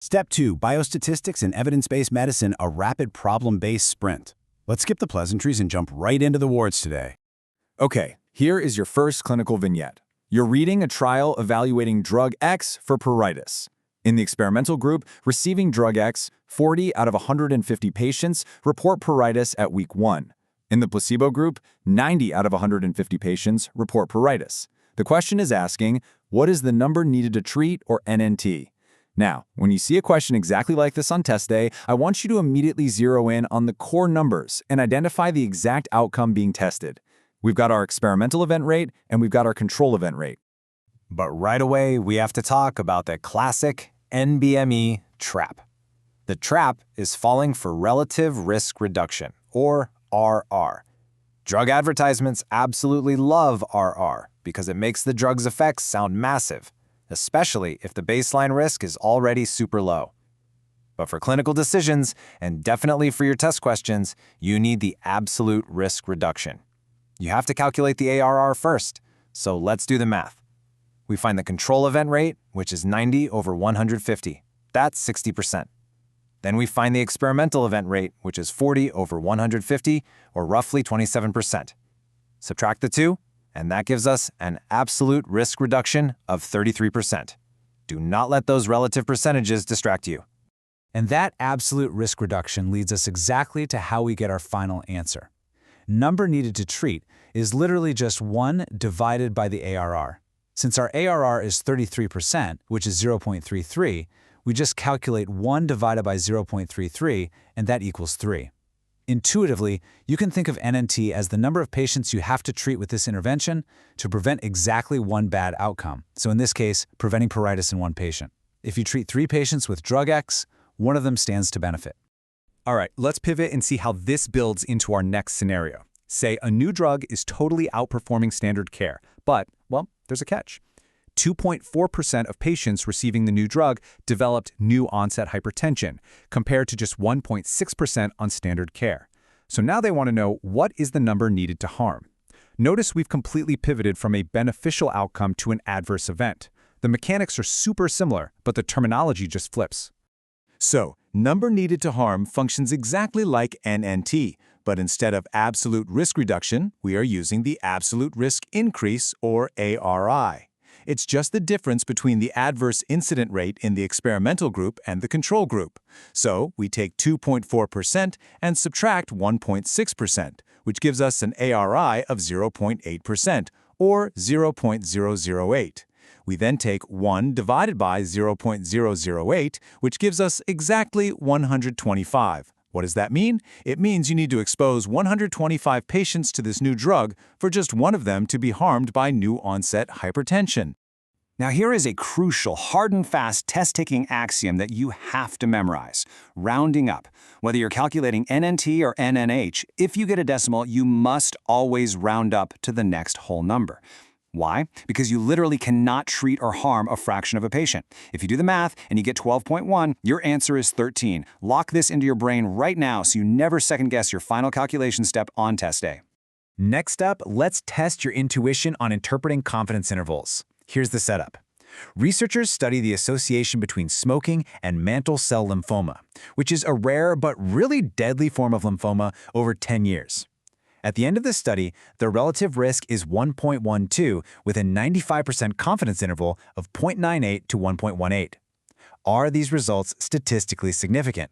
Step 2, Biostatistics and Evidence-Based Medicine, a rapid problem-based sprint. Let's skip the pleasantries and jump right into the wards today. Okay, here is your first clinical vignette. You're reading a trial evaluating drug X for pruritus. In the experimental group, receiving drug X, 40 out of 150 patients report pruritus at week 1. In the placebo group, 90 out of 150 patients report pruritus. The question is asking, what is the number needed to treat, or NNT? Now, when you see a question exactly like this on test day, I want you to immediately zero in on the core numbers and identify the exact outcome being tested. We've got our experimental event rate, and we've got our control event rate. But right away, we have to talk about the classic NBME trap. The trap is falling for relative risk reduction, or RR. Drug advertisements absolutely love RR because it makes the drug's effects sound massive, especially if the baseline risk is already super low. But for clinical decisions, and definitely for your test questions, you need the absolute risk reduction. You have to calculate the ARR first, so let's do the math. We find the control event rate, which is 90 over 150. That's 60%. Then we find the experimental event rate, which is 40 over 150, or roughly 27%. Subtract the two, and that gives us an absolute risk reduction of 33%. Do not let those relative percentages distract you. And that absolute risk reduction leads us exactly to how we get our final answer. Number needed to treat is literally just 1 divided by the ARR. Since our ARR is 33%, which is 0.33, we just calculate 1 divided by 0.33, and that equals 3. Intuitively, you can think of NNT as the number of patients you have to treat with this intervention to prevent exactly one bad outcome. So in this case, preventing pruritus in 1 patient. If you treat 3 patients with drug X, 1 of them stands to benefit. All right, let's pivot and see how this builds into our next scenario. Say a new drug is totally outperforming standard care, but, well, there's a catch. 2.4% of patients receiving the new drug developed new onset hypertension, compared to just 1.6% on standard care. So now they want to know, what is the number needed to harm? Notice we've completely pivoted from a beneficial outcome to an adverse event. The mechanics are super similar, but the terminology just flips. So, number needed to harm functions exactly like NNT, but instead of absolute risk reduction, we are using the absolute risk increase, or ARI. It's just the difference between the adverse incident rate in the experimental group and the control group. So we take 2.4% and subtract 1.6%, which gives us an ARI of 0.8%, or 0.008. We then take 1 divided by 0.008, which gives us exactly 125. What does that mean? It means you need to expose 125 patients to this new drug for just 1 of them to be harmed by new-onset hypertension. Now here is a crucial, hard and fast test-taking axiom that you have to memorize. Rounding up. Whether you're calculating NNT or NNH, if you get a decimal, you must always round up to the next whole number. Why? Because you literally cannot treat or harm a fraction of a patient. If you do the math and you get 12.1, your answer is 13. Lock this into your brain right now so you never second-guess your final calculation step on test day. Next up, let's test your intuition on interpreting confidence intervals. Here's the setup. Researchers study the association between smoking and mantle cell lymphoma, which is a rare but really deadly form of lymphoma, over 10 years. At the end of this study, the relative risk is 1.12 with a 95% confidence interval of 0.98 to 1.18. Are these results statistically significant?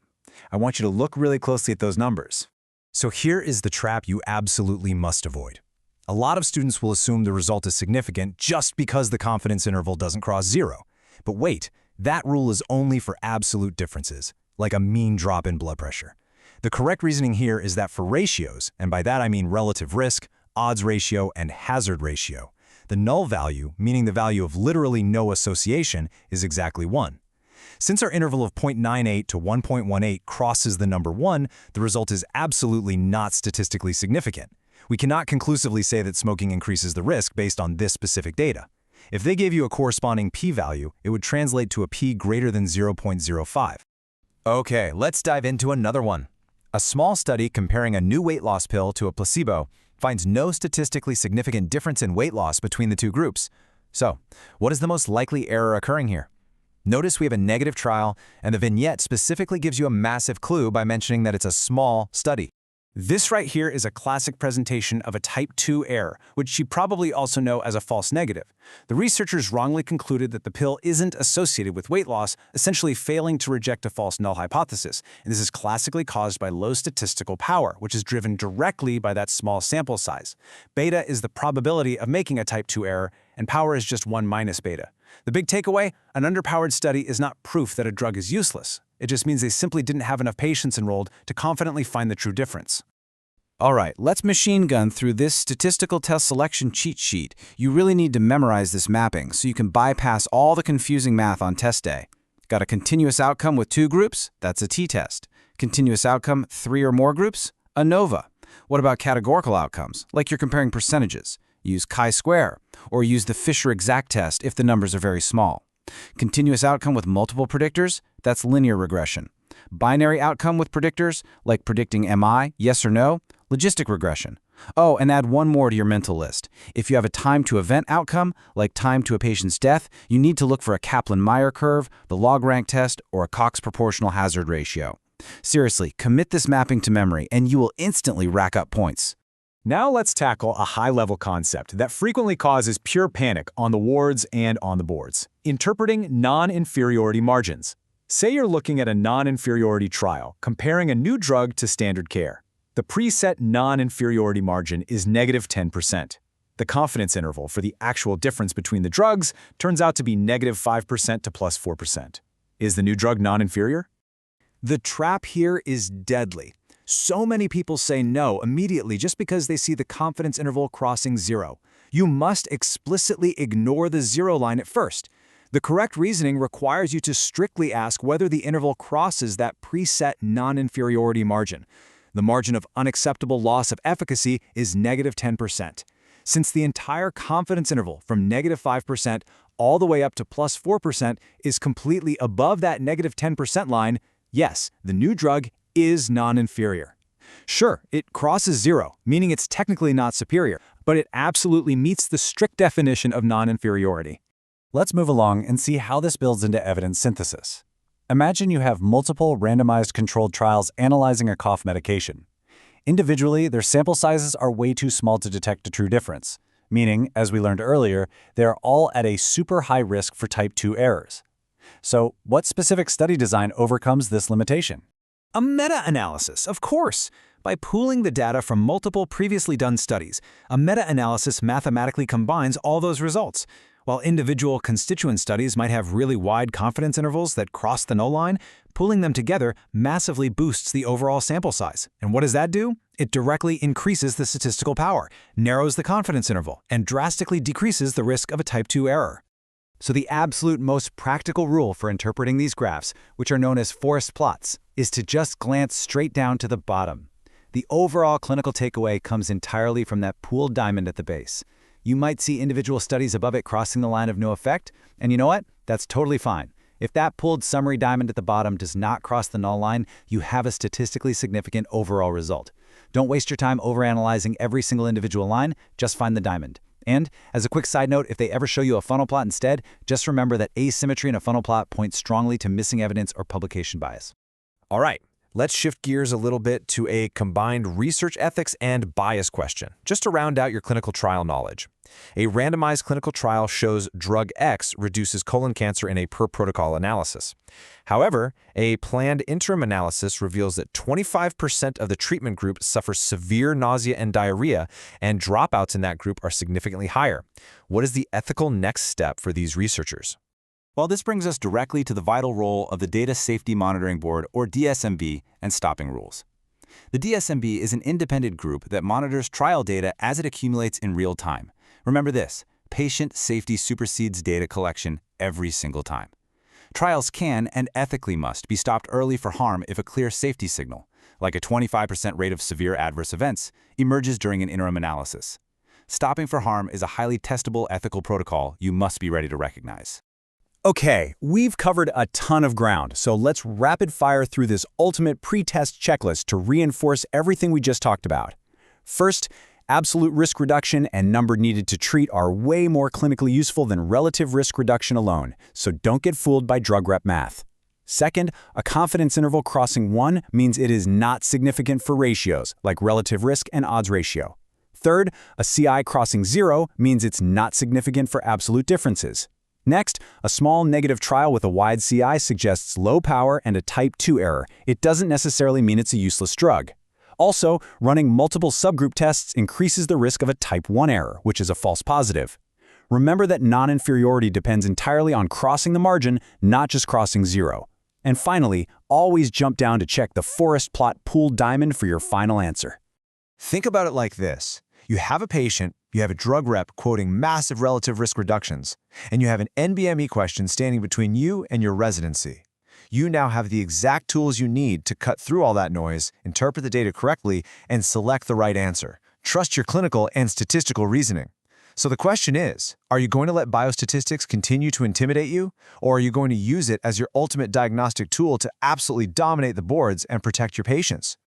I want you to look really closely at those numbers. So here is the trap you absolutely must avoid. A lot of students will assume the result is significant just because the confidence interval doesn't cross 0. But wait, that rule is only for absolute differences, like a mean drop in blood pressure. The correct reasoning here is that for ratios, and by that I mean relative risk, odds ratio, and hazard ratio, the null value, meaning the value of literally no association, is exactly 1. Since our interval of 0.98 to 1.18 crosses the number 1, the result is absolutely not statistically significant. We cannot conclusively say that smoking increases the risk based on this specific data. If they gave you a corresponding p-value, it would translate to a p greater than 0.05. Okay, let's dive into another one. A small study comparing a new weight loss pill to a placebo finds no statistically significant difference in weight loss between the two groups. So, what is the most likely error occurring here? Notice we have a negative trial, and the vignette specifically gives you a massive clue by mentioning that it's a small study. This right here is a classic presentation of a type 2 error, which you probably also know as a false negative. The researchers wrongly concluded that the pill isn't associated with weight loss, essentially failing to reject a false null hypothesis, and this is classically caused by low statistical power, which is driven directly by that small sample size. Beta is the probability of making a type 2 error, and power is just 1 minus beta. The big takeaway? An underpowered study is not proof that a drug is useless. It just means they simply didn't have enough patients enrolled to confidently find the true difference. All right, let's machine gun through this statistical test selection cheat sheet. You really need to memorize this mapping so you can bypass all the confusing math on test day. Got a continuous outcome with 2 groups? That's a t-test. Continuous outcome, 3 or more groups? A NOVA. What about categorical outcomes, like you're comparing percentages? Use chi-square, or use the Fisher exact test if the numbers are very small. Continuous outcome with multiple predictors? That's linear regression. Binary outcome with predictors, like predicting MI, yes or no? Logistic regression. Oh, and add one more to your mental list. If you have a time to event outcome, like time to a patient's death, you need to look for a Kaplan-Meier curve, the log rank test, or a Cox proportional hazard ratio. Seriously, commit this mapping to memory, and you will instantly rack up points. Now let's tackle a high-level concept that frequently causes pure panic on the wards and on the boards: interpreting non-inferiority margins. Say you're looking at a non-inferiority trial, comparing a new drug to standard care. The preset non-inferiority margin is -10%. The confidence interval for the actual difference between the drugs turns out to be -5% to +4%. Is the new drug non-inferior? The trap here is deadly. So many people say no immediately just because they see the confidence interval crossing 0. You must explicitly ignore the 0 line at first. The correct reasoning requires you to strictly ask whether the interval crosses that preset non-inferiority margin. The margin of unacceptable loss of efficacy is -10%. Since the entire confidence interval from -5% all the way up to +4% is completely above that -10% line, yes, the new drug is non-inferior. Sure, it crosses 0, meaning it's technically not superior, but it absolutely meets the strict definition of non-inferiority. Let's move along and see how this builds into evidence synthesis. Imagine you have multiple randomized controlled trials analyzing a cough medication. Individually, their sample sizes are way too small to detect a true difference, meaning, as we learned earlier, they are all at a super high risk for type 2 errors. So, what specific study design overcomes this limitation? A meta-analysis, of course. By pooling the data from multiple previously done studies, a meta-analysis mathematically combines all those results. While individual constituent studies might have really wide confidence intervals that cross the null line, pooling them together massively boosts the overall sample size. And what does that do? It directly increases the statistical power, narrows the confidence interval, and drastically decreases the risk of a type 2 error. So the absolute most practical rule for interpreting these graphs, which are known as forest plots, is to just glance straight down to the bottom. The overall clinical takeaway comes entirely from that pooled diamond at the base. You might see individual studies above it crossing the line of no effect, and you know what? That's totally fine. If that pooled summary diamond at the bottom does not cross the null line, you have a statistically significant overall result. Don't waste your time overanalyzing every single individual line, just find the diamond. And, as a quick side note, if they ever show you a funnel plot instead, just remember that asymmetry in a funnel plot points strongly to missing evidence or publication bias. All right, let's shift gears a little bit to a combined research ethics and bias question, just to round out your clinical trial knowledge. A randomized clinical trial shows drug X reduces colon cancer in a per-protocol analysis. However, a planned interim analysis reveals that 25% of the treatment group suffers severe nausea and diarrhea, and dropouts in that group are significantly higher. What is the ethical next step for these researchers? Well, this brings us directly to the vital role of the Data Safety Monitoring Board, or DSMB, and stopping rules. The DSMB is an independent group that monitors trial data as it accumulates in real time. Remember this, patient safety supersedes data collection every single time. Trials can and ethically must be stopped early for harm if a clear safety signal, like a 25% rate of severe adverse events, emerges during an interim analysis. Stopping for harm is a highly testable ethical protocol you must be ready to recognize. Okay, we've covered a ton of ground, so let's rapid fire through this ultimate pre-test checklist to reinforce everything we just talked about. First, Absolute risk reduction and number needed to treat are way more clinically useful than relative risk reduction alone, so don't get fooled by drug rep math. Second, a confidence interval crossing 1 means it is not significant for ratios, like relative risk and odds ratio. Third, a CI crossing 0 means it's not significant for absolute differences. Next, a small negative trial with a wide CI suggests low power and a type 2 error. It doesn't necessarily mean it's a useless drug. Also, running multiple subgroup tests increases the risk of a type 1 error, which is a false positive. Remember that non-inferiority depends entirely on crossing the margin, not just crossing 0. And finally, always jump down to check the forest plot pooled diamond for your final answer. Think about it like this. You have a patient, you have a drug rep quoting massive relative risk reductions, and you have an NBME question standing between you and your residency. You now have the exact tools you need to cut through all that noise, interpret the data correctly, and select the right answer. Trust your clinical and statistical reasoning. So the question is, are you going to let biostatistics continue to intimidate you, or are you going to use it as your ultimate diagnostic tool to absolutely dominate the boards and protect your patients?